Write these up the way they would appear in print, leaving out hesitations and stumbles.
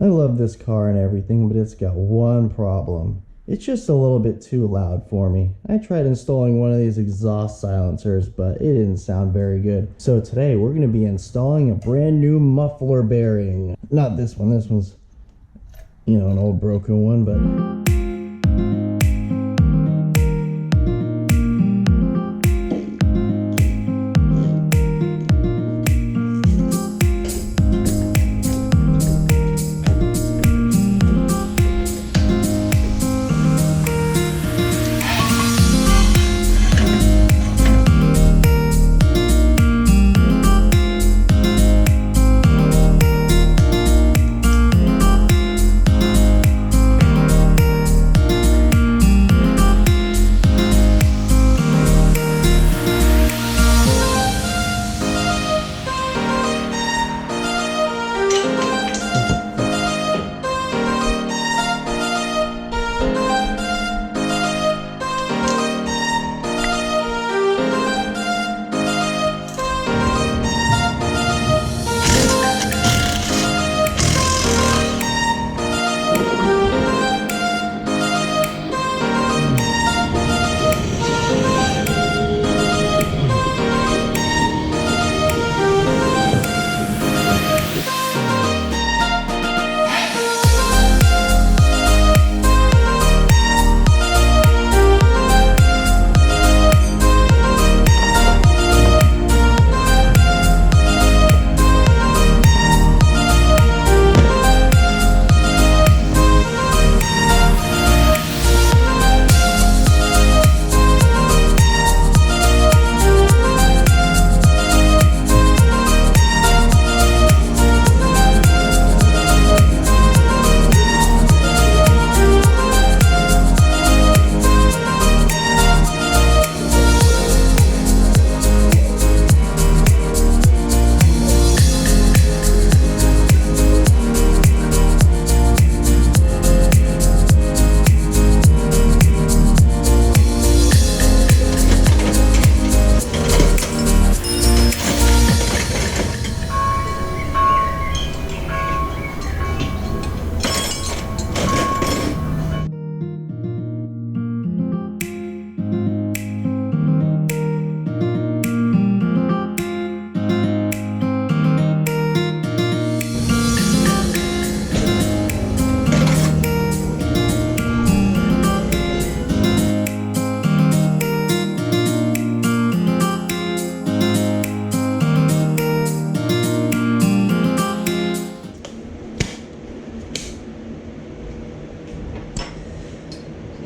I love this car and everything, but it's got one problem. It's just a little bit too loud for me. I tried installing one of these exhaust silencers, but it didn't sound very good. So today we're going to be installing a brand new muffler bearing. Not this one. This one's, you know, an old broken one, but...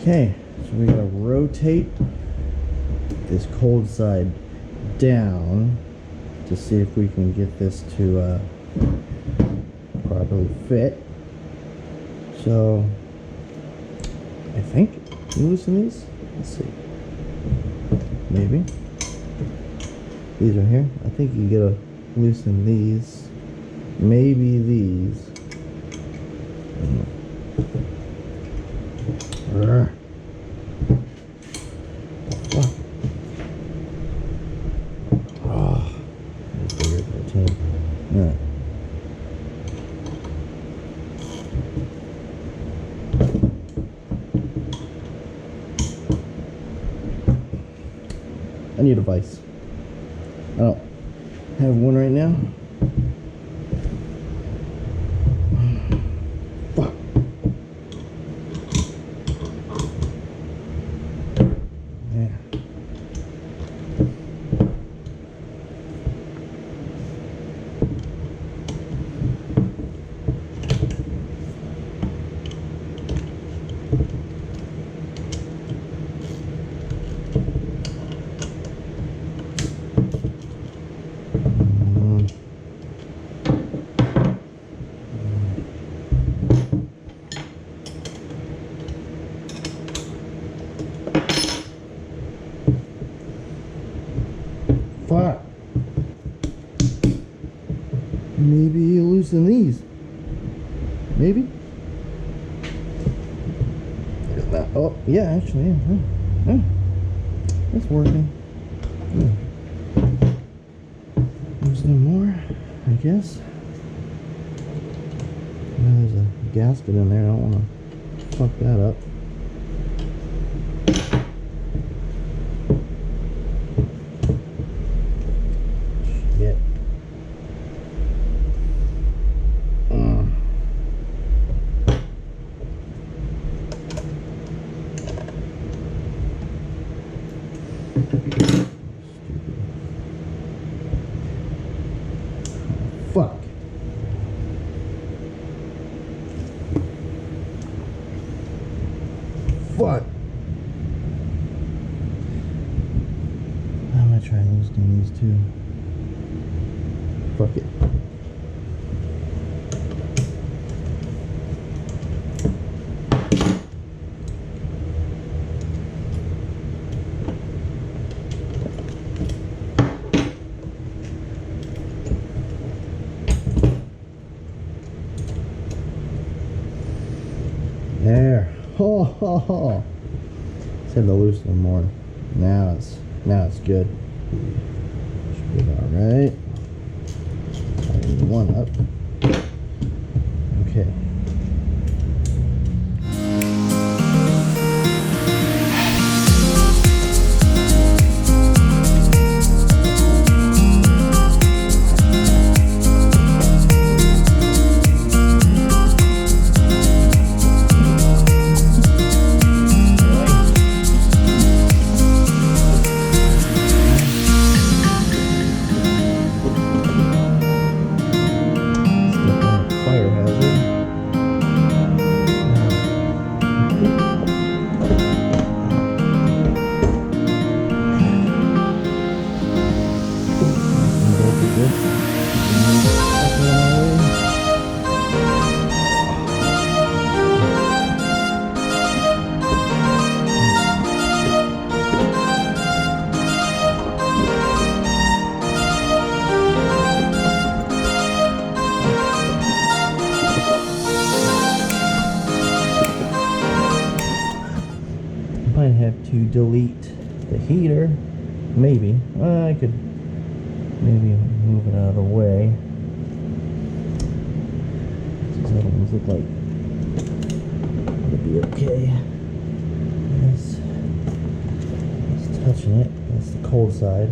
Okay, so we gotta rotate this cold side down to see if we can get this to properly fit. So I think you loosen these. Let's see. Maybe these are here. I think you gotta loosen these. Maybe these. Alright. I need a vise. I don't have one right now. Fuck. Yeah. Fuck. Maybe you loosen these. Maybe. Oh, Oh, yeah, actually, yeah. Yeah. It's working. There's no more, I guess. There's a gasket in there. I don't want to fuck that up. Shit. Fuck. Fuck. I'm gonna try loosening these too. Fuck it. There. Ho ho ho. Just had to loosen them more. Now it's good. Should be alright. Tighten one up. Okay. Might have to delete the heater. Maybe. I could maybe move it out of the way. These other ones look like it'll be okay. Yes. It's touching it. That's the cold side.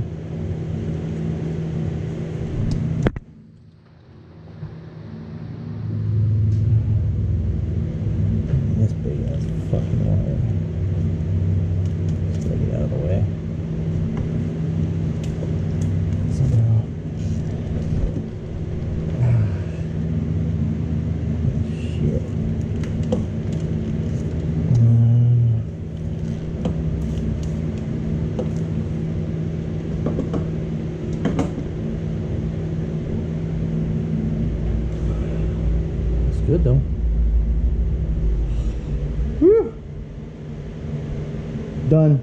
This big ass fucking wire. Let's take it out of the way. Somehow. Shit. It's good though. Whew. Done.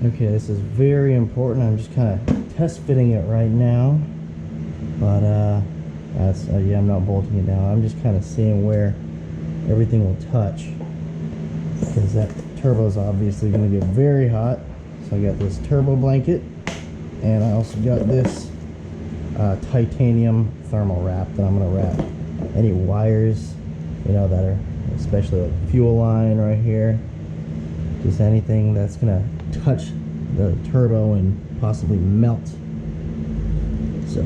Okay, this is very important. I'm just kind of test fitting it right now, but that's yeah, I'm not bolting it down. I'm just kind of seeing where everything will touch, because that turbo is obviously going to get very hot. So I got this turbo blanket, and I also got this titanium thermal wrap that I'm going to wrap any wires, you know, that are especially like fuel line right here, just anything that's going to touch the turbo and possibly melt. So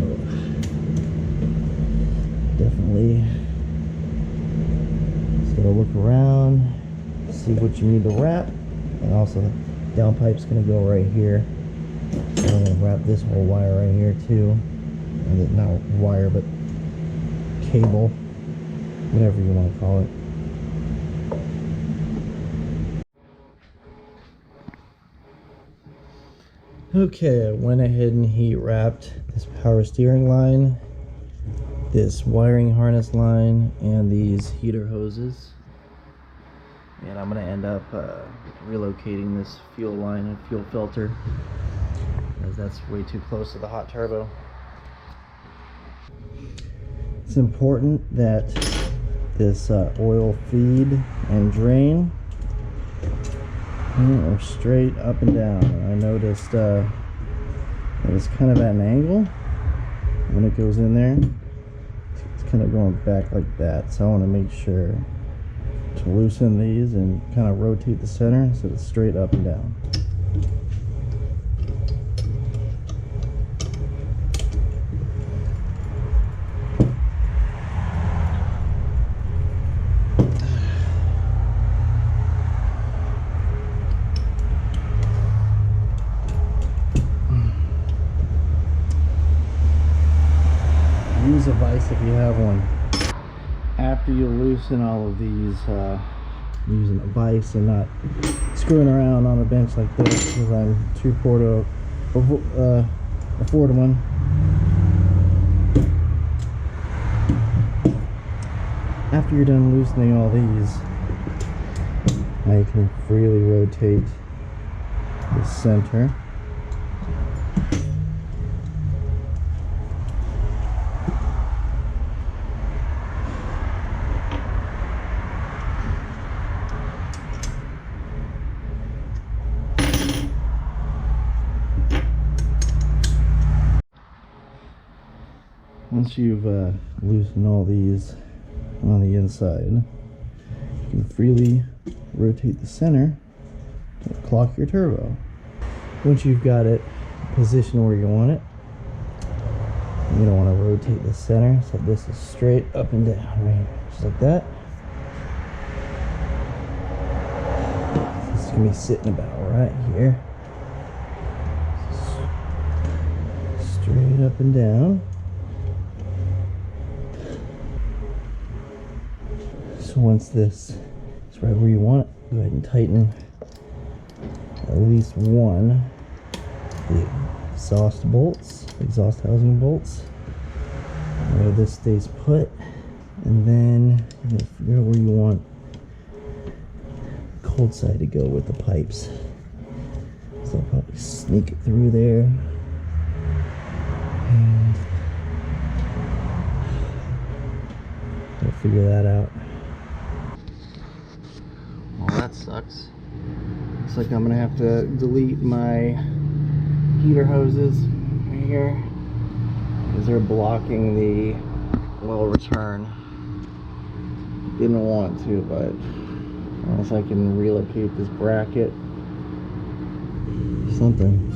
definitely just gotta look around, see what you need to wrap, and also the downpipe's gonna go right here. So I'm gonna wrap this whole wire right here too, and not wire but cable, whatever you want to call it. Okay, I went ahead and heat wrapped this power steering line, this wiring harness line, and these heater hoses. And I'm going to end up relocating this fuel line and fuel filter, as that's way too close to the hot turbo. It's important that this oil feed and drain or straight up and down. I noticed that it's kind of at an angle when it goes in there. It's kind of going back like that, so I want to make sure to loosen these and kind of rotate the center so it's straight up and down. Use a vise if you have one. After you loosen all of these, using a vise and not screwing around on a bench like this, because I'm too poor to afford one. After you're done loosening all these, now you can freely rotate the center. Once you've loosened all these on the inside, you can freely rotate the center to clock your turbo. Once you've got it positioned where you want it, you don't want to rotate the center, so this is straight up and down, right? Just like that. This is going to be sitting about right here. Straight up and down. So once this is right where you want it, go ahead and tighten at least one of the exhaust bolts, exhaust housing bolts. Where this stays put, and then you know, figure out where you want the cold side to go with the pipes. So I'll probably sneak it through there. And we'll figure that out. Well, that sucks. Looks like I'm gonna have to delete my heater hoses right here because they're blocking the oil return. Didn't want to, but unless I can relocate this bracket, something.